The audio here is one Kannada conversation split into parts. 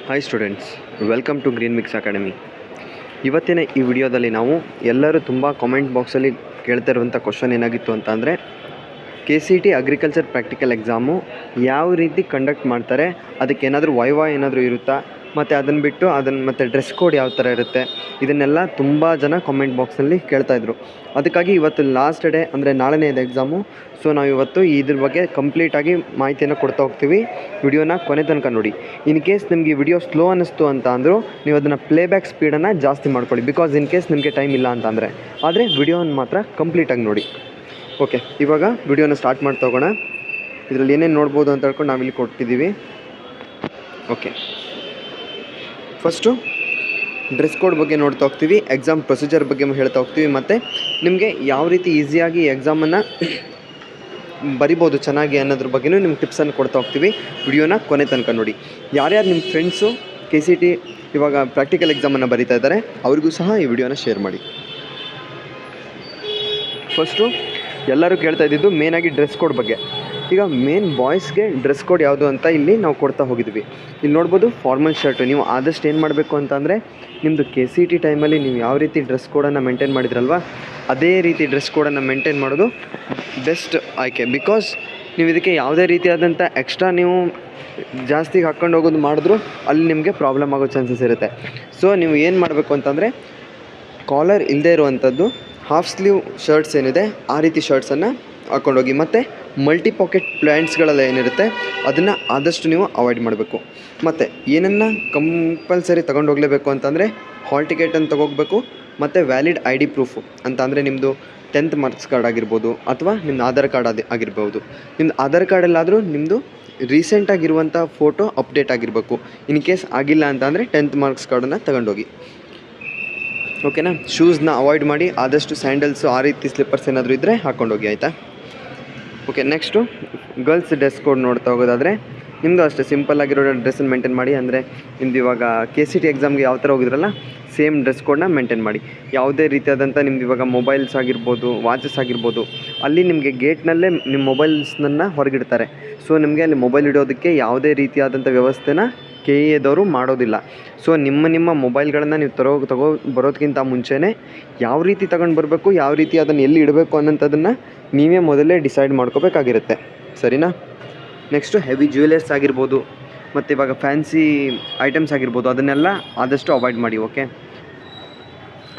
Hi students, welcome to green mix academy. ಇವತ್ತಿನ ಈ ವಿಡಿಯೋದಲ್ಲಿ ನಾವು ಎಲ್ಲರೂ ತುಂಬ ಕಾಮೆಂಟ್ ಬಾಕ್ಸಲ್ಲಿ ಕೇಳ್ತಾ ಇರುವಂಥ ಕ್ವಶನ್ ಏನಾಗಿತ್ತು ಅಂತ ಅಂದರೆ KCET ಅಗ್ರಿಕಲ್ಚರ್ ಪ್ರಾಕ್ಟಿಕಲ್ ಎಕ್ಸಾಮು ಯಾವ ರೀತಿ ಕಂಡಕ್ಟ್ ಮಾಡ್ತಾರೆ, ಅದಕ್ಕೆ ಏನಾದರೂ ವೈವಾ ಏನಾದರೂ ಇರುತ್ತಾ, ಮತ್ತು ಅದನ್ನು ಬಿಟ್ಟು ಮತ್ತು ಡ್ರೆಸ್ ಕೋಡ್ ಯಾವ ಥರ ಇರುತ್ತೆ, ಇದನ್ನೆಲ್ಲ ತುಂಬ ಜನ ಕಾಮೆಂಟ್ ಬಾಕ್ಸಲ್ಲಿ ಕೇಳ್ತಾಯಿದ್ರು. ಅದಕ್ಕಾಗಿ ಇವತ್ತು ಲಾಸ್ಟ್ ಡೇ ಅಂದರೆ ನಾಳೆನೇ ಇದೆ ಎಕ್ಸಾಮು. ಸೊ ನಾವು ಇವತ್ತು ಇದ್ರ ಬಗ್ಗೆ ಕಂಪ್ಲೀಟಾಗಿ ಮಾಹಿತಿಯನ್ನು ಕೊಡ್ತಾ ಹೋಗ್ತೀವಿ. ವಿಡಿಯೋನ ಕೊನೆ ತನಕ ನೋಡಿ. ಇನ್ ಕೇಸ್ ನಿಮಗೆ ಈ ವಿಡಿಯೋ ಸ್ಲೋ ಅನ್ನಿಸ್ತು ಅಂತ ಅಂದರೂ ನೀವು ಅದನ್ನು ಪ್ಲೇಬ್ಯಾಕ್ ಸ್ಪೀಡನ್ನು ಜಾಸ್ತಿ ಮಾಡ್ಕೊಳ್ಳಿ, ಬಿಕಾಸ್ ಇನ್ ಕೇಸ್ ನಿಮಗೆ ಟೈಮ್ ಇಲ್ಲ ಅಂತ ಅಂದರೆ. ಆದರೆ ವಿಡಿಯೋನ ಮಾತ್ರ ಕಂಪ್ಲೀಟಾಗಿ ನೋಡಿ. ಓಕೆ, ಇವಾಗ ವಿಡಿಯೋನ ಸ್ಟಾರ್ಟ್ ಮಾಡ್ತಾ ಹೋಗೋಣ. ಇದರಲ್ಲಿ ಏನೇನು ನೋಡ್ಬೋದು ಅಂತ ಹೇಳ್ಕೊಂಡು ನಾವಿಲ್ಲಿ ಕೊಟ್ಟಿದ್ದೀವಿ. ಓಕೆ, ಫಸ್ಟು ಡ್ರೆಸ್ ಕೋಡ್ ಬಗ್ಗೆ ನೋಡ್ತಾ ಹೋಗ್ತೀವಿ, ಎಕ್ಸಾಮ್ ಪ್ರೊಸೀಜರ್ ಬಗ್ಗೆ ಹೇಳ್ತಾ ಹೋಗ್ತೀವಿ, ಮತ್ತು ನಿಮಗೆ ಯಾವ ರೀತಿ ಈಸಿಯಾಗಿ ಎಕ್ಸಾಮನ್ನು ಬರಿಬೋದು ಚೆನ್ನಾಗಿ ಅನ್ನೋದ್ರ ಬಗ್ಗೆಯೂ ನಿಮ್ಗೆ ಟಿಪ್ಸನ್ನು ಕೊಡ್ತಾ ಹೋಗ್ತೀವಿ. ವಿಡಿಯೋನ ಕೊನೆ ತನಕ ನೋಡಿ. ಯಾರ್ಯಾರು ನಿಮ್ಮ ಫ್ರೆಂಡ್ಸು KCET ಇವಾಗ ಪ್ರಾಕ್ಟಿಕಲ್ ಎಕ್ಸಾಮನ್ನು ಬರೀತಾ ಇದ್ದಾರೆ ಅವ್ರಿಗೂ ಸಹ ಈ ವಿಡಿಯೋನ ಶೇರ್ ಮಾಡಿ. ಫಸ್ಟು ಎಲ್ಲರೂ ಕೇಳ್ತಾ ಇದ್ದಿದ್ದು ಮೇನಾಗಿ ಡ್ರೆಸ್ ಕೋಡ್ ಬಗ್ಗೆ. ಈಗ ಮೇನ್ ಬಾಯ್ಸ್ಗೆ ಡ್ರೆಸ್ ಕೋಡ್ ಯಾವುದು ಅಂತ ಇಲ್ಲಿ ನಾವು ಕೊಡ್ತಾ ಹೋಗಿದ್ವಿ. ಇಲ್ಲಿ ನೋಡ್ಬೋದು ಫಾರ್ಮಲ್ ಶರ್ಟು. ನೀವು ಆದಷ್ಟು ಏನು ಮಾಡಬೇಕು ಅಂತಂದರೆ ನಿಮ್ಮದು KCET ಟೈಮಲ್ಲಿ ನೀವು ಯಾವ ರೀತಿ ಡ್ರೆಸ್ ಕೋಡನ್ನು ಮೇಂಟೈನ್ ಮಾಡಿದ್ರಲ್ವ, ಅದೇ ರೀತಿ ಡ್ರೆಸ್ ಕೋಡನ್ನು ಮೇಂಟೈನ್ ಮಾಡೋದು ಬೆಸ್ಟ್ ಆಯ್ಕೆ. ಬಿಕಾಸ್ ನೀವು ಇದಕ್ಕೆ ಯಾವುದೇ ರೀತಿಯಾದಂಥ ಎಕ್ಸ್ಟ್ರಾ ನೀವು ಜಾಸ್ತಿ ಹಾಕ್ಕೊಂಡು ಹೋಗೋದು ಮಾಡಿದ್ರು ಅಲ್ಲಿ ನಿಮಗೆ ಪ್ರಾಬ್ಲಮ್ ಆಗೋ ಚಾನ್ಸಸ್ ಇರುತ್ತೆ. ಸೊ ನೀವು ಏನು ಮಾಡಬೇಕು ಅಂತಂದರೆ ಕಾಲರ್ ಇಲ್ಲದೆ ಇರುವಂಥದ್ದು ಹಾಫ್ ಸ್ಲೀವ್ ಶರ್ಟ್ಸ್ ಏನಿದೆ ಆ ರೀತಿ ಶರ್ಟ್ಸನ್ನು ಹಾಕ್ಕೊಂಡೋಗಿ, ಮತ್ತು ಮಲ್ಟಿ ಪಾಕೆಟ್ ಪ್ಯಾಂಟ್ಸ್ಗಳೆಲ್ಲ ಏನಿರುತ್ತೆ ಅದನ್ನು ಆದಷ್ಟು ನೀವು ಅವಾಯ್ಡ್ ಮಾಡಬೇಕು. ಮತ್ತು ಏನನ್ನು ಕಂಪಲ್ಸರಿ ತೊಗೊಂಡೋಗಲೇಬೇಕು ಅಂತಂದರೆ ಹಾಲ್ ಟಿಕೆಟನ್ನು ತೊಗೋಬೇಕು, ಮತ್ತು ವ್ಯಾಲಿಡ್ ID ಪ್ರೂಫು ಅಂತ ಅಂದರೆ ನಿಮ್ಮದು 10th ಮಾರ್ಕ್ಸ್ ಕಾರ್ಡ್ ಆಗಿರ್ಬೋದು, ಅಥವಾ ನಿಮ್ಮದು ಆಧಾರ್ ಕಾರ್ಡ್ ಆಗಿರ್ಬೋದು. ನಿಮ್ಮದು ಆಧಾರ್ ಕಾರ್ಡಲ್ಲಾದರೂ ನಿಮ್ಮದು ರೀಸೆಂಟಾಗಿರುವಂಥ ಫೋಟೋ ಅಪ್ಡೇಟ್ ಆಗಿರಬೇಕು. ಇನ್ ಕೇಸ್ ಆಗಿಲ್ಲ ಅಂತ ಅಂದರೆ 10th ಮಾರ್ಕ್ಸ್ ಕಾರ್ಡನ್ನು ತಗೊಂಡೋಗಿ. ಓಕೆನಾ? ಶೂಸ್ನ ಅವಾಯ್ಡ್ ಮಾಡಿ, ಆದಷ್ಟು ಸ್ಯಾಂಡಲ್ಸು ಆ ರೀತಿ ಸ್ಲಿಪ್ಪರ್ಸ್ ಏನಾದರೂ ಇದ್ದರೆ ಹಾಕ್ಕೊಂಡೋಗಿ, ಆಯಿತಾ? Okay, next girls dress code ನೋಡ್ತಾ ಹೋಗೋದಾದರೆ ನಿಮ್ಮದು ಅಷ್ಟೇ ಸಿಂಪಲ್ ಆಗಿರೋ ಡ್ರೆಸ್ಸನ್ನು ಮೇಂಟೈನ್ ಮಾಡಿ. ಅಂದರೆ ನಿಮ್ಮದು ಇವಾಗ KCET ಎಕ್ಸಾಮ್ಗೆ ಯಾವ ಥರ ಹೋಗಿದ್ರಲ್ಲ ಸೇಮ್ ಡ್ರೆಸ್ ಕೋಡ್ನ ಮೇಂಟೈನ್ ಮಾಡಿ. ಯಾವುದೇ ರೀತಿಯಾದಂಥ ನಿಮ್ದು ಇವಾಗ ಮೊಬೈಲ್ಸ್ ಆಗಿರ್ಬೋದು, ವಾಚಸ್ ಆಗಿರ್ಬೋದು, ಅಲ್ಲಿ ನಿಮಗೆ ಗೇಟ್ನಲ್ಲೇ ನಿಮ್ಮ ಮೊಬೈಲ್ಸ್ನನ್ನು ಹೊರಗಿಡ್ತಾರೆ. ಸೊ ನಿಮಗೆ ಅಲ್ಲಿ ಮೊಬೈಲ್ ಇಡೋದಕ್ಕೆ ಯಾವುದೇ ರೀತಿಯಾದಂಥ ವ್ಯವಸ್ಥೆನ KEAದವರು ಮಾಡೋದಿಲ್ಲ. ಸೊ ನಿಮ್ಮ ಮೊಬೈಲ್ಗಳನ್ನು ನೀವು ತಗೋ ಬರೋದಕ್ಕಿಂತ ಮುಂಚೆನೇ ಯಾವ ರೀತಿ ತಗೊಂಡು ಬರಬೇಕು, ಯಾವ ರೀತಿ ಅದನ್ನು ಎಲ್ಲಿ ಇಡಬೇಕು ಅನ್ನೋಂಥದ್ದನ್ನು ನೀವೇ ಮೊದಲೇ ಡಿಸೈಡ್ ಮಾಡ್ಕೋಬೇಕಾಗಿರುತ್ತೆ. ಸರಿನಾ? ನೆಕ್ಸ್ಟು ಹೆವಿ ಜ್ಯುವೆಲರ್ಸ್ ಆಗಿರ್ಬೋದು, ಮತ್ತು ಇವಾಗ ಫ್ಯಾನ್ಸಿ ಐಟಮ್ಸ್ ಆಗಿರ್ಬೋದು, ಅದನ್ನೆಲ್ಲ ಆದಷ್ಟು ಅವಾಯ್ಡ್ ಮಾಡಿ. ಓಕೆ,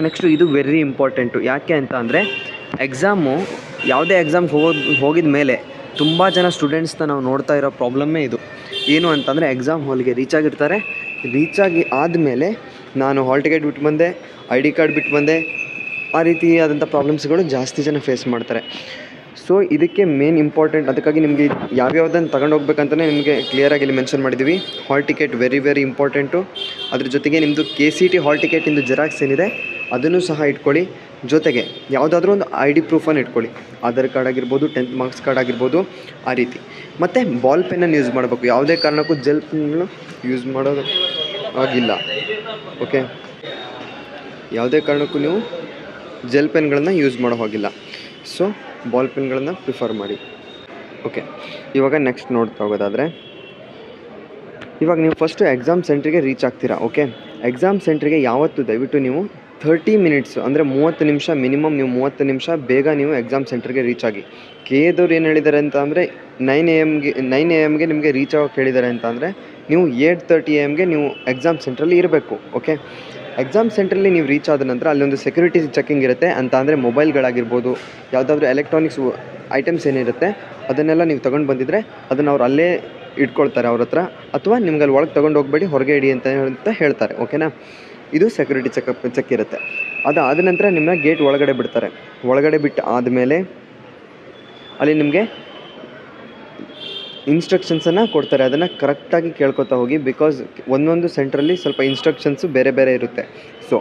ನೆಕ್ಸ್ಟು ಇದು ವೆರಿ ಇಂಪಾರ್ಟೆಂಟು. ಯಾಕೆ ಅಂತ ಅಂದರೆ ಯಾವುದೇ ಎಕ್ಸಾಮ್ಗೆ ಹೋಗಿದ ಮೇಲೆ ತುಂಬ ಜನ ಸ್ಟೂಡೆಂಟ್ಸ್ನ ನಾವು ನೋಡ್ತಾ ಇರೋ ಪ್ರಾಬ್ಲಮ್ಮೇ ಇದು. ಏನು ಅಂತಂದರೆ ಎಕ್ಸಾಮ್ ಹಾಲ್ಗೆ ರೀಚ್ ಆದಮೇಲೆ ನಾನು ಹಾಲ್ ಟಿಕೆಟ್ ಬಿಟ್ಟು ಬಂದೆ, ID ಕಾರ್ಡ್ ಬಿಟ್ಟು ಬಂದೆ, ಆ ರೀತಿಯಾದಂಥ ಪ್ರಾಬ್ಲಮ್ಸ್ಗಳು ಜಾಸ್ತಿ ಜನ ಫೇಸ್ ಮಾಡ್ತಾರೆ. ಸೊ ಇದಕ್ಕೆ ಮೇನ್ ಇಂಪಾರ್ಟೆಂಟ್. ಅದಕ್ಕಾಗಿ ನಿಮಗೆ ಯಾವ್ಯಾವುದನ್ನು ತಗೊಂಡು ಹೋಗ್ಬೇಕಂತಲೇ ನಿಮಗೆ ಕ್ಲಿಯರಾಗಿ ಇಲ್ಲಿ ಮೆನ್ಷನ್ ಮಾಡಿದ್ದೀವಿ. Hall ticket very important. ಅದ್ರ ಜೊತೆಗೆ ನಿಮ್ಮದು KCET ಹಾಲ್ ಟಿಕೆಟಿಂದು ಜೆರಾಕ್ಸ್ ಏನಿದೆ ಅದನ್ನು ಸಹ ಇಟ್ಕೊಳ್ಳಿ. ಜೊತೆಗೆ ಯಾವುದಾದ್ರೂ ಒಂದು ID ಪ್ರೂಫನ್ನು ಇಟ್ಕೊಳ್ಳಿ. ಆಧಾರ್ ಕಾರ್ಡ್ ಆಗಿರ್ಬೋದು, 10th ಮಾರ್ಕ್ಸ್ ಕಾರ್ಡ್ ಆಗಿರ್ಬೋದು, ಆ ರೀತಿ. ಮತ್ತು ಬಾಲ್ ಪೆನ್ನನ್ನು ಯೂಸ್ ಮಾಡಬೇಕು. ಯಾವುದೇ ಕಾರಣಕ್ಕೂ ಜೆಲ್ ಪೆನ್ಗಳು ಯೂಸ್ ಮಾಡೋದು ಆಗಿಲ್ಲ. ಓಕೆ, ಯಾವುದೇ ಕಾರಣಕ್ಕೂ ನೀವು ಜೆಲ್ ಪೆನ್ಗಳನ್ನು ಯೂಸ್ ಮಾಡೋ ಹೋಗಿಲ್ಲ. ಸೊ ಬಾಲ್ ಪೆನ್ಗಳನ್ನು ಪ್ರಿಫರ್ ಮಾಡಿ. ಓಕೆ, ಇವಾಗ ನೆಕ್ಸ್ಟ್ ನೋಡ್ತಾ ಹೋಗೋದಾದರೆ ಇವಾಗ ನೀವು ಫಸ್ಟು ಎಕ್ಸಾಮ್ ಸೆಂಟ್ರಿಗೆ ರೀಚ್ ಆಗ್ತೀರಾ. ಓಕೆ, ಎಕ್ಸಾಮ್ ಸೆಂಟ್ರಿಗೆ ಯಾವತ್ತು ದಯವಿಟ್ಟು ನೀವು 30 ಮಿನಿಟ್ಸು ಅಂದರೆ 30 ನಿಮಿಷ ಮಿನಿಮಮ್, ನೀವು 30 ನಿಮಿಷ ಬೇಗ ನೀವು ಎಕ್ಸಾಮ್ ಸೆಂಟ್ರಿಗೆ ರೀಚ್ ಆಗಿ. KEದವ್ರು ಏನು ಹೇಳಿದ್ದಾರೆ ಅಂತ ಅಂದರೆ 9 AM ನಿಮಗೆ ರೀಚ್ ಆಗೋಕ್ಕೆ ಹೇಳಿದ್ದಾರೆ ಅಂತ ಅಂದರೆ ನೀವು 8:30 AM ನೀವು ಎಕ್ಸಾಮ್ ಸೆಂಟ್ರಲ್ಲಿ ಇರಬೇಕು. ಓಕೆ, ಎಕ್ಸಾಮ್ ಸೆಂಟ್ರಲ್ಲಿ ನೀವು ರೀಚ್ ಆದ ನಂತರ ಅಲ್ಲೊಂದು ಸೆಕ್ಯೂರಿಟಿ ಚೆಕಿಂಗ್ ಇರುತ್ತೆ. ಅಂತ ಅಂದರೆ ಮೊಬೈಲ್ಗಳಾಗಿರ್ಬೋದು, ಯಾವುದಾದ್ರೂ ಎಲೆಕ್ಟ್ರಾನಿಕ್ಸ್ ಐಟಮ್ಸ್ ಏನಿರುತ್ತೆ ಅದನ್ನೆಲ್ಲ ನೀವು ತೊಗೊಂಡು ಬಂದಿದ್ದರೆ ಅದನ್ನು ಅವ್ರು ಅಲ್ಲೇ ಇಟ್ಕೊಳ್ತಾರೆ ಅವ್ರ ಹತ್ರ, ಅಥವಾ ನಿಮ್ಗೆ ಅಲ್ಲಿ ಒಳಗೆ ತೊಗೊಂಡು ಹೋಗಬೇಡಿ, ಹೊರಗೆ ಇಡಿ ಅಂತ ಹೇಳ್ತಾರೆ. ಓಕೆನಾ? ಇದು ಸೆಕ್ಯೂರಿಟಿ ಚೆಕ್ ಇರುತ್ತೆ. ಅದಾದ ನಂತರ ನಿಮ್ಮನ್ನ ಗೇಟ್ ಒಳಗಡೆ ಬಿಡ್ತಾರೆ. ಒಳಗಡೆ ಬಿಟ್ಟು ಆದಮೇಲೆ ಅಲ್ಲಿ ನಿಮಗೆ ಇನ್ಸ್ಟ್ರಕ್ಷನ್ಸನ್ನು ಕೊಡ್ತಾರೆ. ಅದನ್ನು ಕರೆಕ್ಟಾಗಿ ಕೇಳ್ಕೊತಾ ಹೋಗಿ, ಬಿಕಾಸ್ ಒಂದೊಂದು ಸೆಂಟ್ರಲ್ಲಿ ಸ್ವಲ್ಪ ಇನ್ಸ್ಟ್ರಕ್ಷನ್ಸು ಬೇರೆ ಇರುತ್ತೆ. ಸೊ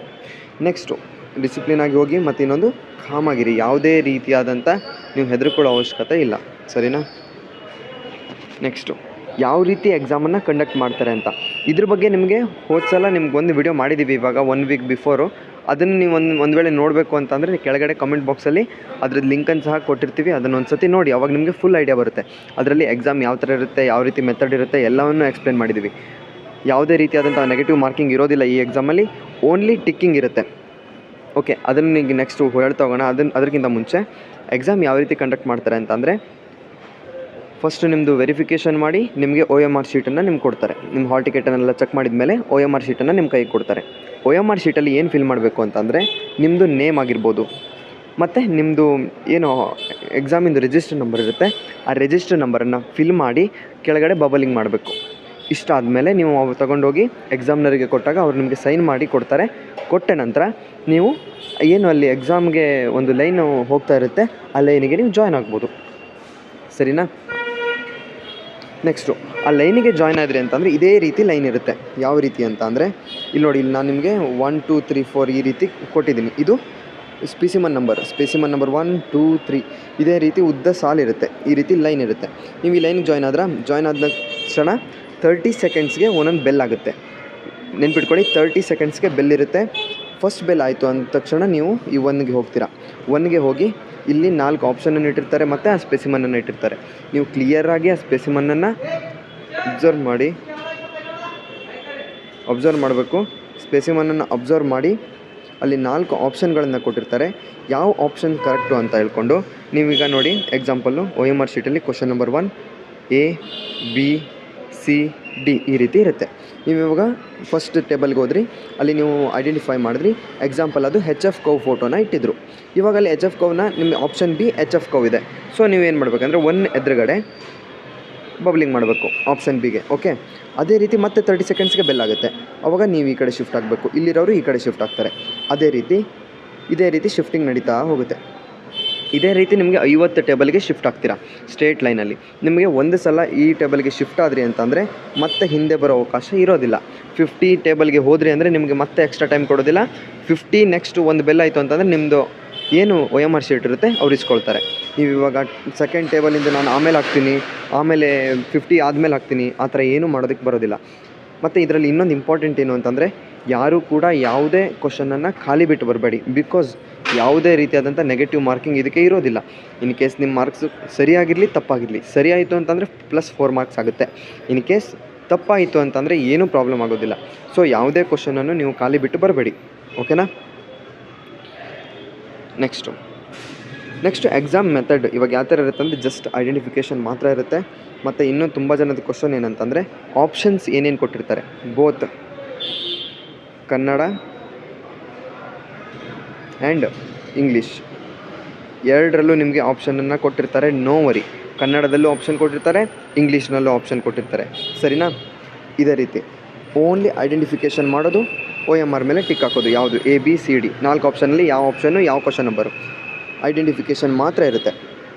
ನೆಕ್ಸ್ಟು ಡಿಸಿಪ್ಲಿನಾಗಿ ಹೋಗಿ, ಮತ್ತು ಇನ್ನೊಂದು ಕಾಮಾಗಿರಿ. ಯಾವುದೇ ರೀತಿಯಾದಂಥ ನೀವು ಹೆದರ್ಕೊಳ್ಳೋ ಅವಶ್ಯಕತೆ ಇಲ್ಲ. ಸರಿನಾ? ನೆಕ್ಸ್ಟು ಯಾವ ರೀತಿ ಎಕ್ಸಾಮನ್ನು ಕಂಡಕ್ಟ್ ಮಾಡ್ತಾರೆ ಅಂತ ಇದ್ರ ಬಗ್ಗೆ ನಿಮಗೆ ಹೋದ ಸಲ ನಿಮ್ಗೆ ಒಂದು ವಿಡಿಯೋ ಮಾಡಿದ್ದೀವಿ ಇವಾಗ 1 ವೀಕ್ ಬಿಫೋರು. ಅದನ್ನು ನೀವು ಒಂದು ವೇಳೆ ನೋಡಬೇಕು ಅಂತಂದರೆ ಕೆಳಗಡೆ ಕಮೆಂಟ್ ಬಾಕ್ಸಲ್ಲಿ ಅದ್ರದ್ದು ಲಿಂಕನ್ನು ಸಹ ಕೊಟ್ಟಿರ್ತೀವಿ. ಅದನ್ನು ಒಂದು ಸತಿ ನೋಡಿ, ಅವಾಗ ನಿಮಗೆ ಫುಲ್ ಐಡಿಯಾ ಬರುತ್ತೆ. ಅದರಲ್ಲಿ ಎಕ್ಸಾಮ್ ಯಾವ ಥರ ಇರುತ್ತೆ, ಯಾವ ರೀತಿ ಮೆಥಡ್ ಇರುತ್ತೆ, ಎಲ್ಲವನ್ನು ಎಕ್ಸ್ಪ್ಲೇನ್ ಮಾಡಿದ್ದೀವಿ. ಯಾವುದೇ ರೀತಿಯಾದಂಥ ನೆಗೆಟಿವ್ ಮಾರ್ಕಿಂಗ್ ಇರೋದಿಲ್ಲ ಈ ಎಕ್ಸಾಮಲ್ಲಿ, ಓನ್ಲಿ ಟಿಕ್ಕಿಂಗ್ ಇರುತ್ತೆ. ಓಕೆ, ಅದನ್ನು ಈಗ ನೆಕ್ಸ್ಟು ಹೇಳ್ತಾ ಹೋಗೋಣ. ಅದಕ್ಕಿಂತ ಮುಂಚೆ ಎಕ್ಸಾಮ್ ಯಾವ ರೀತಿ ಕಂಡಕ್ಟ್ ಮಾಡ್ತಾರೆ ಅಂತಂದರೆ, ಫಸ್ಟು ನಿಮ್ಮದು ವೆರಿಫಿಕೇಷನ್ ಮಾಡಿ ನಿಮಗೆ OMR ಶೀಟನ್ನು ನಿಮ್ಗೆ ಕೊಡ್ತಾರೆ. ನಿಮ್ಮ ಹಾಲ್ ಟಿಕೆಟನ್ನೆಲ್ಲ ಚೆಕ್ ಮಾಡಿದ ಮೇಲೆ OMR ಶೀಟನ್ನು ನಿಮ್ಮ ಕೈಗೆ ಕೊಡ್ತಾರೆ. OMR ಶೀಟಲ್ಲಿ ಏನು ಫಿಲ್ ಮಾಡಬೇಕು ಅಂತಂದರೆ, ನಿಮ್ಮದು ನೇಮ್ ಆಗಿರ್ಬೋದು, ಮತ್ತು ನಿಮ್ಮದು ಏನು ಎಕ್ಸಾಮಿಂದು ರಿಜಿಸ್ಟರ್ ನಂಬರ್ ಇರುತ್ತೆ, ಆ ರಿಜಿಸ್ಟರ್ ನಂಬರನ್ನು ಫಿಲ್ ಮಾಡಿ ಕೆಳಗಡೆ ಬಬಲಿಂಗ್ ಮಾಡಬೇಕು. ಇಷ್ಟ ಆದಮೇಲೆ ನೀವು ಅವು ತೊಗೊಂಡೋಗಿ ಎಕ್ಸಾಮ್ನರಿಗೆ ಕೊಟ್ಟಾಗ ಅವ್ರು ನಿಮಗೆ ಸೈನ್ ಮಾಡಿ ಕೊಡ್ತಾರೆ. ಕೊಟ್ಟ ನಂತರ ನೀವು ಏನು ಅಲ್ಲಿ ಎಕ್ಸಾಮ್ಗೆ ಒಂದು ಲೈನು ಹೋಗ್ತಾ ಇರುತ್ತೆ, ಆ ಲೈನಿಗೆ ನೀವು ಜಾಯ್ನ್ ಆಗ್ಬೋದು. ಸರಿನಾ? ನೆಕ್ಸ್ಟು ಆ ಲೈನಿಗೆ ಜಾಯ್ನ್ ಆದ್ರಿ ಅಂತಂದರೆ ಇದೇ ರೀತಿ ಲೈನ್ ಇರುತ್ತೆ. ಯಾವ ರೀತಿ ಅಂತ ಅಂದರೆ, ಇಲ್ಲಿ ನೋಡಿ, ಇಲ್ಲಿ ನಾನು ನಿಮಗೆ 1 2 3 4 ಈ ರೀತಿ ಕೊಟ್ಟಿದ್ದೀನಿ. ಇದು ಸ್ಪೆಸಿಮನ್ ನಂಬರ್ 1 2 3 ಇದೇ ರೀತಿ ಉದ್ದ ಸಾಲಿರುತ್ತೆ, ಈ ರೀತಿ ಲೈನ್ ಇರುತ್ತೆ. ನೀವು ಈ ಲೈನ್ಗೆ ಜಾಯ್ನ್ ಆದ ತಕ್ಷಣ 30 ಸೆಕೆಂಡ್ಸ್ಗೆ ಒಂದೊಂದು ಬೆಲ್ ಆಗುತ್ತೆ. ನೆನ್ಪಿಟ್ಕೊಳ್ಳಿ, 30 ಸೆಕೆಂಡ್ಸ್ಗೆ ಬೆಲ್ ಇರುತ್ತೆ. ಫಸ್ಟ್ ಬೆಲ್ ಆಯಿತು ಅಂದ ತಕ್ಷಣ ನೀವು ಈ 1ಗೆ ಹೋಗ್ತೀರಾ. 1ಗೆ ಹೋಗಿ ಇಲ್ಲಿ 4 ಆಪ್ಷನನ್ನು ಇಟ್ಟಿರ್ತಾರೆ ಮತ್ತು ಆ ಸ್ಪೆಸಿಮನನ್ನು ಇಟ್ಟಿರ್ತಾರೆ. ನೀವು ಕ್ಲಿಯರಾಗಿ ಆ ಸ್ಪೆಸಿಮನನ್ನು ಅಬ್ಸರ್ವ್ ಮಾಡಬೇಕು. ಸ್ಪೆಸಿಮನನ್ನು ಅಬ್ಸರ್ವ್ ಮಾಡಿ ಅಲ್ಲಿ 4 ಆಪ್ಷನ್ಗಳನ್ನು ಕೊಟ್ಟಿರ್ತಾರೆ. ಯಾವ ಆಪ್ಷನ್ ಕರೆಕ್ಟು ಅಂತ ಹೇಳ್ಕೊಂಡು ನೀವೀಗ ನೋಡಿ, ಎಕ್ಸಾಂಪಲ್ಲು OMR ಶೀಟಲ್ಲಿ question number 1 A B C D ಈ ರೀತಿ ಇರುತ್ತೆ. ನೀವು ಇವಾಗ ಫಸ್ಟ್ ಟೇಬಲ್ಗೆ ಹೋದ್ರಿ, ಅಲ್ಲಿ ನೀವು ಐಡೆಂಟಿಫೈ ಮಾಡಿದ್ರಿ. ಎಕ್ಸಾಂಪಲ್ ಅದು HF ಕವ್ ಫೋಟೋನ ಇಟ್ಟಿದ್ರು. ಇವಾಗ ಅಲ್ಲಿ HF ಕವ್ನ ನಿಮ್ಮ ಆಪ್ಷನ್ B HF ಕವ್ ಇದೆ. ಸೊ ನೀವೇನು ಮಾಡಬೇಕಂದ್ರೆ 1 ಎದುರುಗಡೆ ಬಬ್ಲಿಂಗ್ ಮಾಡಬೇಕು ಆಪ್ಷನ್ ಬಿಗೆ. ಓಕೆ, ಅದೇ ರೀತಿ ಮತ್ತೆ 30 ಸೆಕೆಂಡ್ಸ್ಗೆ ಬೆಲ್ ಆಗುತ್ತೆ. ಆವಾಗ ನೀವು ಈ ಕಡೆ ಶಿಫ್ಟ್ ಆಗಬೇಕು, ಇಲ್ಲಿರೋರು ಈ ಕಡೆ ಶಿಫ್ಟ್ ಆಗ್ತಾರೆ. ಇದೇ ರೀತಿ ಶಿಫ್ಟಿಂಗ್ ನಡೀತಾ ಹೋಗುತ್ತೆ. ಇದೇ ರೀತಿ ನಿಮಗೆ 50 ಟೇಬಲ್ಗೆ ಶಿಫ್ಟ್ ಆಗ್ತೀರಾ ಸ್ಟ್ರೇಟ್ ಲೈನಲ್ಲಿ. ನಿಮಗೆ ಒಂದು ಸಲ ಈ ಟೇಬಲ್ಗೆ ಶಿಫ್ಟ್ ಆದ್ರಿ ಅಂತಂದರೆ ಮತ್ತೆ ಹಿಂದೆ ಬರೋ ಅವಕಾಶ ಇರೋದಿಲ್ಲ. 50 ಟೇಬಲ್ಗೆ ಹೋದ್ರಿ ಅಂದರೆ ನಿಮಗೆ ಮತ್ತೆ ಎಕ್ಸ್ಟ್ರಾ ಟೈಮ್ ಕೊಡೋದಿಲ್ಲ. 50 ನೆಕ್ಸ್ಟ್ ಒಂದು ಬೆಲ್ ಆಯಿತು ಅಂತಂದರೆ ನಿಮ್ಮದು ಏನು OMR ಶೀಟ್ ಇರುತ್ತೆ ಅವ್ರು ಇಸ್ಕೊಳ್ತಾರೆ. ನೀವು ಇವಾಗ ಸೆಕೆಂಡ್ ಟೇಬಲಿಂದ ನಾನು ಆಮೇಲೆ ಹಾಕ್ತೀನಿ, ಆಮೇಲೆ 50 ಆದಮೇಲೆ ಹಾಕ್ತೀನಿ, ಆ ಥರ ಏನೂ ಮಾಡೋದಕ್ಕೆ ಬರೋದಿಲ್ಲ. ಮತ್ತು ಇದರಲ್ಲಿ ಇನ್ನೊಂದು ಇಂಪಾರ್ಟೆಂಟ್ ಏನು ಅಂತಂದರೆ, ಯಾರೂ ಕೂಡ ಯಾವುದೇ ಕ್ವಶನನ್ನು ಖಾಲಿ ಬಿಟ್ಟು ಬರಬೇಡಿ. ಬಿಕಾಸ್ ಯಾವುದೇ ರೀತಿಯಾದಂಥ ನೆಗೆಟಿವ್ ಮಾರ್ಕಿಂಗ್ ಇದಕ್ಕೆ ಇರೋದಿಲ್ಲ. ಇನ್ ಕೇಸ್ ನಿಮ್ಮ ಮಾರ್ಕ್ಸು ಸರಿಯಾಗಿರಲಿ ತಪ್ಪಾಗಿರಲಿ, ಸರಿ ಆಯಿತು ಅಂತಂದರೆ +4 ಮಾರ್ಕ್ಸ್ ಆಗುತ್ತೆ. ಇನ್ ಕೇಸ್ ತಪ್ಪಾಯಿತು ಅಂತಂದರೆ ಏನೂ ಪ್ರಾಬ್ಲಮ್ ಆಗೋದಿಲ್ಲ. ಸೊ ಯಾವುದೇ ಕ್ವಶನನ್ನು ನೀವು ಖಾಲಿ ಬಿಟ್ಟು ಬರಬೇಡಿ. ಓಕೆನಾ? ನೆಕ್ಸ್ಟು ಎಕ್ಸಾಮ್ ಮೆಥಡ್ ಇವಾಗ ಯಾವ ಥರ ಇರುತ್ತೆ ಅಂದರೆ, ಜಸ್ಟ್ ಐಡೆಂಟಿಫಿಕೇಷನ್ ಮಾತ್ರ ಇರುತ್ತೆ. ಮತ್ತು ಇನ್ನೂ ತುಂಬ ಜನದ ಕ್ವಶನ್ ಏನಂತಂದರೆ, ಆಪ್ಷನ್ಸ್ ಏನೇನು ಕೊಟ್ಟಿರ್ತಾರೆ, ಬೋತ್ ಕನ್ನಡ ಆ್ಯಂಡ್ ಇಂಗ್ಲೀಷ್ ಎರಡರಲ್ಲೂ ನಿಮಗೆ ಆಪ್ಷನನ್ನು ಕೊಟ್ಟಿರ್ತಾರೆ. ನೋ ವರಿ, ಕನ್ನಡದಲ್ಲೂ ಆಪ್ಷನ್ ಕೊಟ್ಟಿರ್ತಾರೆ, ಇಂಗ್ಲೀಷ್ನಲ್ಲೂ ಆಪ್ಷನ್ ಕೊಟ್ಟಿರ್ತಾರೆ. ಸರಿನಾ? ಇದೇ ರೀತಿ ಓನ್ಲಿ ಐಡೆಂಟಿಫಿಕೇಷನ್ ಮಾಡೋದು, OMR ಮೇಲೆ ಟಿಕ್ ಹಾಕೋದು. ಯಾವುದು A B C D 4 ಆಪ್ಷನಲ್ಲಿ ಯಾವ ಆಪ್ಷನ್ನು ಯಾವ ಕ್ವಶನ್ ನಂಬರು, ಐಡೆಂಟಿಫಿಕೇಷನ್ ಮಾತ್ರ ಇರುತ್ತೆ.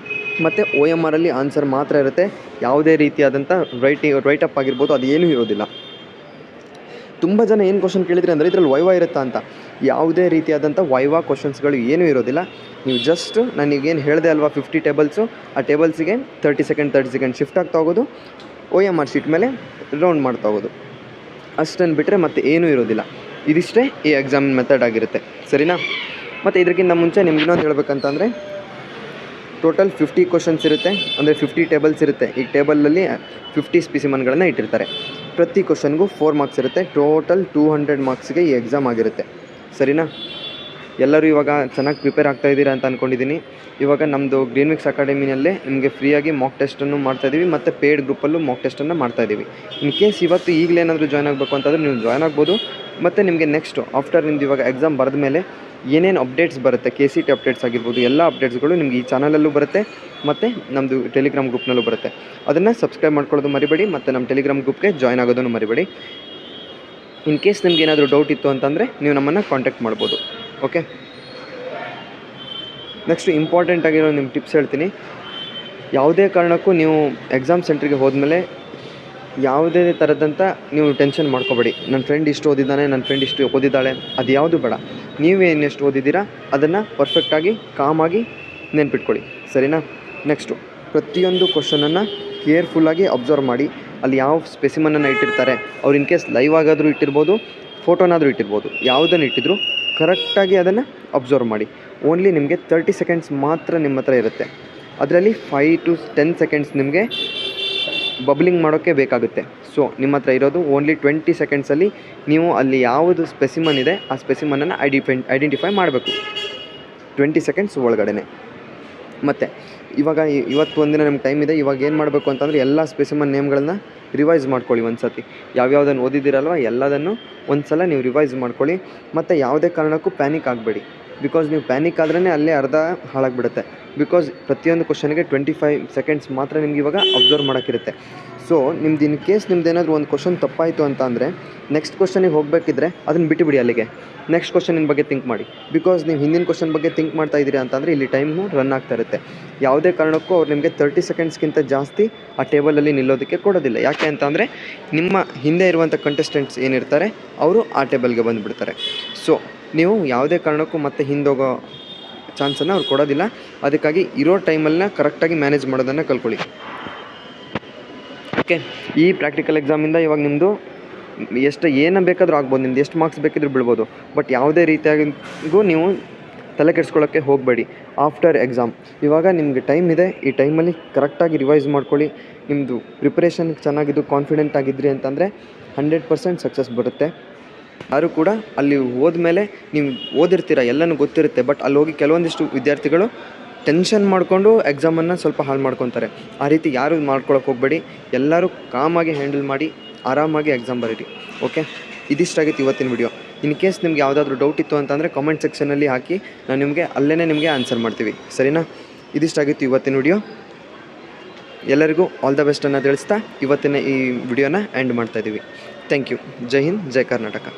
ಮತ್ತು OMRಲ್ಲಿ ಆನ್ಸರ್ ಮಾತ್ರ ಇರುತ್ತೆ. ಯಾವುದೇ ರೀತಿಯಾದಂಥ ರೈಟಪ್ ಆಗಿರ್ಬೋದು ಅದು ಏನೂ ಇರೋದಿಲ್ಲ. ತುಂಬ ಜನ ಏನು ಕ್ವಶನ್ ಕೇಳಿದ್ರಿ ಅಂದರೆ, ಇದರಲ್ಲಿ ವೈವಾ ಇರುತ್ತಾ ಅಂತ. ಯಾವುದೇ ರೀತಿಯಾದಂಥ ವೈವಾ ಕ್ವಶನ್ಸ್ಗಳು ಏನೂ ಇರೋದಿಲ್ಲ. ನೀವು ಜಸ್ಟ್ ನನಗೇನು ಹೇಳಿದೆ ಅಲ್ವಾ 50 ಟೇಬಲ್ಸು, ಆ ಟೇಬಲ್ಸಿಗೆ 30 ಸೆಕೆಂಡ್ ಶಿಫ್ಟ್ ಆಗ್ತಾ ಹೋಗೋದು, OMR ಶೀಟ್ ಮೇಲೆ ರೌಂಡ್ ಮಾಡ್ತಾ ಹೋಗೋದು, ಅಷ್ಟನ್ನು ಬಿಟ್ಟರೆ ಮತ್ತೆ ಏನೂ ಇರೋದಿಲ್ಲ. ಇದಿಷ್ಟೇ ಈ ಎಕ್ಸಾಮ್ ಮೆಥಡ್ ಆಗಿರುತ್ತೆ. ಸರಿನಾ? ಮತ್ತು ಇದಕ್ಕಿಂತ ಮುಂಚೆ ನಿಮ್ಗೆ ಇನ್ನೊಂದು ಹೇಳ್ಬೇಕಂತಂದರೆ, ಟೋಟಲ್ 50 ಕ್ವಶನ್ಸ್ ಇರುತ್ತೆ, ಅಂದರೆ 50 ಟೇಬಲ್ಸ್ ಇರುತ್ತೆ. ಈ ಟೇಬಲಲ್ಲಿ 50 ಸ್ಪೆಸಿಮನ್ಗಳನ್ನು ಇಟ್ಟಿರ್ತಾರೆ. ಪ್ರತಿ ಕ್ವಶನ್ಗೂ 4 ಮಾರ್ಕ್ಸ್ ಇರುತ್ತೆ. ಟೋಟಲ್ 200 ಮಾರ್ಕ್ಸ್ಗೆ ಈ ಎಕ್ಸಾಮ್ ಆಗಿರುತ್ತೆ. ಸರಿನಾ? ಎಲ್ಲರೂ ಇವಾಗ ಚೆನ್ನಾಗಿ ಪ್ರಿಪೇರ್ ಆಗ್ತಾ ಇದ್ದೀರಾ ಅಂತ ಅಂದ್ಕೊಂಡಿದ್ದೀನಿ. ಇವಾಗ ನಮ್ಮದು ಗ್ರೀನ್ವಿಕ್ಸ್ ಅಕಾಡೆಮಿನಲ್ಲೇ ನಿಮಗೆ ಫ್ರೀಯಾಗಿ ಮಾಕ್ ಟೆಸ್ಟನ್ನು ಮಾಡ್ತಾಯಿದ್ದೀವಿ, ಮತ್ತು ಪೇಯ್ಡ್ ಗ್ರೂಪಲ್ಲೂ ಮಾಕ್ ಟೆಸ್ಟನ್ನು ಮಾಡ್ತಾಯಿದ್ದೀವಿ. ಇನ್ ಕೇಸ್ ಇವತ್ತು ಈಗಲೇನಾದರೂ ಜಾಯ್ನ್ ಆಗಬೇಕು ಅಂತಂದರೆ ನೀವು ಜಾಯ್ನ್ ಆಗ್ಬೋದು. ಮತ್ತು ನಿಮಗೆ ನೆಕ್ಸ್ಟು ಆಫ್ಟರ್ ನಿಮ್ಮದು ಇವಾಗ ಎಕ್ಸಾಮ್ ಬರೆದ ಮೇಲೆ ಏನೇನು ಅಪ್ಡೇಟ್ಸ್ ಬರುತ್ತೆ, KCT ಅಪ್ಡೇಟ್ಸ್ ಆಗಿರ್ಬೋದು, ಎಲ್ಲ ಅಪ್ಡೇಟ್ಸ್ಗಳು ನಿಮಗೆ ಈ ಚಾನಲಲ್ಲೂ ಬರುತ್ತೆ ಮತ್ತು ನಮ್ಮದು ಟೆಲಿಗ್ರಾಮ್ ಗ್ರೂಪ್ನಲ್ಲೂ ಬರುತ್ತೆ. ಅದನ್ನು ಸಬ್ಸ್ಕ್ರೈಬ್ ಮಾಡ್ಕೊಳ್ಳೋದು ಮರಿಬೇಡಿ, ಮತ್ತು ನಮ್ಮ ಟೆಲಿಗ್ರಾಮ್ ಗ್ರೂಪ್ಗೆ ಜಾಯ್ನ್ ಆಗೋದನ್ನು ಮರಿಬೇಡಿ. ಇನ್ ಕೇಸ್ ನಿಮ್ಗೆ ಏನಾದರೂ ಡೌಟ್ ಇತ್ತು ಅಂತಂದರೆ ನೀವು ನಮ್ಮನ್ನು ಕಾಂಟ್ಯಾಕ್ಟ್ ಮಾಡ್ಬೋದು. ಓಕೆ, ನೆಕ್ಸ್ಟು ಇಂಪಾರ್ಟೆಂಟ್ ಆಗಿರೋ ನಿಮ್ಮ ಟಿಪ್ಸ್ ಹೇಳ್ತೀನಿ. ಯಾವುದೇ ಕಾರಣಕ್ಕೂ ನೀವು ಎಕ್ಸಾಮ್ ಸೆಂಟ್ರಿಗೆ ಹೋದ್ಮೇಲೆ ಯಾವುದೇ ಥರದಂಥ ನೀವು ಟೆನ್ಷನ್ ಮಾಡ್ಕೋಬೇಡಿ. ನನ್ನ ಫ್ರೆಂಡ್ ಇಷ್ಟು ಓದಿದ್ದಾನೆ, ನನ್ನ ಫ್ರೆಂಡ್ ಇಷ್ಟು ಓದಿದ್ದಾಳೆ, ಅದು ಯಾವುದು ಬೇಡ. ನೀವೇನೆಷ್ಟು ಓದಿದ್ದೀರಾ ಅದನ್ನು ಪರ್ಫೆಕ್ಟಾಗಿ ಕಾಮಾಗಿ ನೆನ್ಪಿಟ್ಕೊಳ್ಳಿ. ಸರಿನಾ? ನೆಕ್ಸ್ಟು ಪ್ರತಿಯೊಂದು ಕ್ವಶನನ್ನು ಕೇರ್ಫುಲ್ಲಾಗಿ ಅಬ್ಸರ್ವ್ ಮಾಡಿ. ಅಲ್ಲಿ ಯಾವ ಸ್ಪೆಸಿಮನನ್ನು ಇಟ್ಟಿರ್ತಾರೆ, ಅವ್ರು ಇನ್ ಕೇಸ್ ಲೈವ್ ಆಗಾದರೂ ಇಟ್ಟಿರ್ಬೋದು, ಫೋಟೋನಾದರೂ ಇಟ್ಟಿರ್ಬೋದು, ಯಾವುದನ್ನು ಇಟ್ಟಿದ್ರು ಕರೆಕ್ಟಾಗಿ ಅದನ್ನು ಅಬ್ಸರ್ವ್ ಮಾಡಿ. ಓನ್ಲಿ ನಿಮಗೆ 30 ಸೆಕೆಂಡ್ಸ್ ಮಾತ್ರ ನಿಮ್ಮ ಹತ್ರ ಇರುತ್ತೆ. ಅದರಲ್ಲಿ 5 to 10 ಸೆಕೆಂಡ್ಸ್ ನಿಮಗೆ ಬಬ್ಲಿಂಗ್ ಮಾಡೋಕ್ಕೆ ಬೇಕಾಗುತ್ತೆ. ಸೊ ಸೊ ನಿಮ್ಮ ಹತ್ರ ಇರೋದು ಓನ್ಲಿ 20 ಸೆಕೆಂಡ್ಸಲ್ಲಿ ನೀವು ಅಲ್ಲಿ ಯಾವುದು ಸ್ಪೆಸಿಮನ್ ಇದೆ ಆ ಸ್ಪೆಸಿಮನನ್ನು ಐಡೆಂಟಿಫೈ ಮಾಡಬೇಕು 20 ಸೆಕೆಂಡ್ಸ್ ಒಳಗಡೆ. ಮತ್ತು ಇವಾಗ ಇವತ್ತು ಒಂದಿನ ನಿಮ್ಗೆ ಟೈಮ್ ಇದೆ. ಇವಾಗ ಏನು ಮಾಡಬೇಕು ಅಂತಂದರೆ ಎಲ್ಲ ಸ್ಪೆಸಿಮನ್ ನೇಮ್ಗಳನ್ನ ರಿವೈಸ್ ಮಾಡ್ಕೊಳ್ಳಿ ಒಂದು ಸತಿ. ಯಾವ್ಯಾವುದನ್ನು ಓದಿದ್ದೀರಲ್ವ ಎಲ್ಲದನ್ನು ಒಂದು ಸಲ ನೀವು ರಿವೈಸ್ ಮಾಡ್ಕೊಳ್ಳಿ. ಮತ್ತು ಯಾವುದೇ ಕಾರಣಕ್ಕೂ ಪ್ಯಾನಿಕ್ ಆಗಬೇಡಿ. ಬಿಕಾಸ್ ನೀವು ಪ್ಯಾನಿಕ್ ಆದ್ರೇ ಅಲ್ಲೇ ಅರ್ಧ ಹಾಳಾಗಿಬಿಡುತ್ತೆ. ಬಿಕಾಸ್ ಪ್ರತಿಯೊಂದು ಕ್ವಶನ್ಗೆ 25 ಸೆಕೆಂಡ್ಸ್ ಮಾತ್ರ ನಿಮ್ಗೆ ಇವಾಗ ಅಬ್ಸರ್ವ್ ಮಾಡೋಕ್ಕಿರುತ್ತೆ. ಸೊ ನಿಮ್ದು ಇನ್ ಕೇಸ್ ನಿಮ್ದೇನಾದರೂ ಒಂದು ಕ್ವಶನ್ ತಪ್ಪಾಯಿತು ಅಂತ ಅಂದರೆ ನೆಕ್ಸ್ಟ್ ಕ್ವಶನಿಗೆ ಹೋಗಬೇಕಿದ್ರೆ ಅದನ್ನು ಬಿಟ್ಟುಬಿಡಿ, ಅಲ್ಲಿಗೆ ನೆಕ್ಸ್ಟ್ ಕ್ವಶನಿನ ಬಗ್ಗೆ ಥಿಂಕ್ ಮಾಡಿ. ಬಿಕಾಸ್ ನೀವು ಹಿಂದಿನ ಕ್ವಶನ್ ಬಗ್ಗೆ ಥಿಂಕ್ ಮಾಡ್ತಾ ಇದ್ದೀರಿ ಅಂತಂದರೆ ಇಲ್ಲಿ ಟೈಮು ರನ್ ಆಗ್ತಾ ಇರುತ್ತೆ. ಯಾವುದೇ ಕಾರಣಕ್ಕೂ ಅವ್ರು ನಿಮಗೆ 30 ಸೆಕೆಂಡ್ಸ್ಗಿಂತ ಜಾಸ್ತಿ ಆ ಟೇಬಲಲ್ಲಿ ನಿಲ್ಲೋದಕ್ಕೆ ಕೊಡೋದಿಲ್ಲ. ಯಾಕೆ ಅಂತ ಅಂದರೆ ನಿಮ್ಮ ಹಿಂದೆ ಇರುವಂಥ ಕಂಟೆಸ್ಟೆಂಟ್ಸ್ ಏನಿರ್ತಾರೆ ಅವರು ಆ ಟೇಬಲ್ಗೆ ಬಂದುಬಿಡ್ತಾರೆ. ಸೊ ನೀವು ಯಾವುದೇ ಕಾರಣಕ್ಕೂ ಮತ್ತೆ ಹಿಂದೋಗೋ ಚಾನ್ಸನ್ನು ಅವ್ರು ಕೊಡೋದಿಲ್ಲ. ಅದಕ್ಕಾಗಿ ಇರೋ ಟೈಮನ್ನ ಕರೆಕ್ಟಾಗಿ ಮ್ಯಾನೇಜ್ ಮಾಡೋದನ್ನು ಕಲ್ತ್ಕೊಳ್ಳಿ. ಓಕೆ, ಈ ಪ್ರಾಕ್ಟಿಕಲ್ ಎಕ್ಸಾಮಿಂದ ಇವಾಗ ನಿಮ್ಮದು ಏನು ಬೇಕಾದರೂ ಆಗ್ಬೋದು, ನಿಮ್ದು ಎಷ್ಟು ಮಾರ್ಕ್ಸ್ ಬೇಕಿದ್ರೂ ಬಿಡ್ಬೋದು. ಬಟ್ ಯಾವುದೇ ರೀತಿಯಾಗಿಗೂ ನೀವು ತಲೆ ಕೆಡಿಸ್ಕೊಳ್ಳೋಕ್ಕೆ ಹೋಗಬೇಡಿ. ಆಫ್ಟರ್ ಎಕ್ಸಾಮ್ ಇವಾಗ ನಿಮಗೆ ಟೈಮ್ ಇದೆ. ಈ ಟೈಮಲ್ಲಿ ಕರೆಕ್ಟಾಗಿ ರಿವೈಸ್ ಮಾಡ್ಕೊಳ್ಳಿ. ನಿಮ್ಮದು ಪ್ರಿಪ್ರೇಷನ್ ಚೆನ್ನಾಗಿದ್ದು ಕಾನ್ಫಿಡೆಂಟ್ ಆಗಿದ್ರಿ ಅಂತಂದರೆ 100% ಸಕ್ಸಸ್ ಬರುತ್ತೆ. ಯಾರು ಕೂಡ ಅಲ್ಲಿ ಹೋದ್ಮೇಲೆ ನೀವು ಓದಿರ್ತೀರ, ಎಲ್ಲನೂ ಗೊತ್ತಿರುತ್ತೆ. ಬಟ್ ಅಲ್ಲಿ ಹೋಗಿ ಕೆಲವೊಂದಿಷ್ಟು ವಿದ್ಯಾರ್ಥಿಗಳು ಟೆನ್ಷನ್ ಮಾಡಿಕೊಂಡು ಎಕ್ಸಾಮನ್ನು ಸ್ವಲ್ಪ ಹಾಳು ಮಾಡ್ಕೊತಾರೆ. ಆ ರೀತಿ ಯಾರು ಮಾಡ್ಕೊಳಕ್ಕೆ ಹೋಗಬೇಡಿ. ಎಲ್ಲರೂ ಕಾಮಾಗಿ ಹ್ಯಾಂಡಲ್ ಮಾಡಿ ಆರಾಮಾಗಿ ಎಕ್ಸಾಮ್ ಬರೀರಿ. ಓಕೆ, ಇದಿಷ್ಟಾಗಿತ್ತು ಇವತ್ತಿನ ವಿಡಿಯೋ. ಇನ್ ಕೇಸ್ ನಿಮ್ಗೆ ಯಾವುದಾದ್ರೂ ಡೌಟ್ ಇತ್ತು ಅಂತಂದರೆ ಕಾಮೆಂಟ್ ಸೆಕ್ಷನಲ್ಲಿ ಹಾಕಿ, ನಾನು ನಿಮಗೆ ಆನ್ಸರ್ ಮಾಡ್ತೀವಿ. ಸರಿನಾ? ಇದಿಷ್ಟಾಗಿತ್ತು ಇವತ್ತಿನ ವಿಡಿಯೋ. ಎಲ್ಲರಿಗೂ ಆಲ್ ದ ಬೆಸ್ಟನ್ನು ತಿಳಿಸ್ತಾ ಇವತ್ತಿನ ಈ ವಿಡಿಯೋನ ಎಂಡ್ ಮಾಡ್ತಾಯಿದ್ದೀವಿ. Thank you. ಜೈ ಹಿಂದ್, ಜೈ ಕರ್ನಾಟಕ.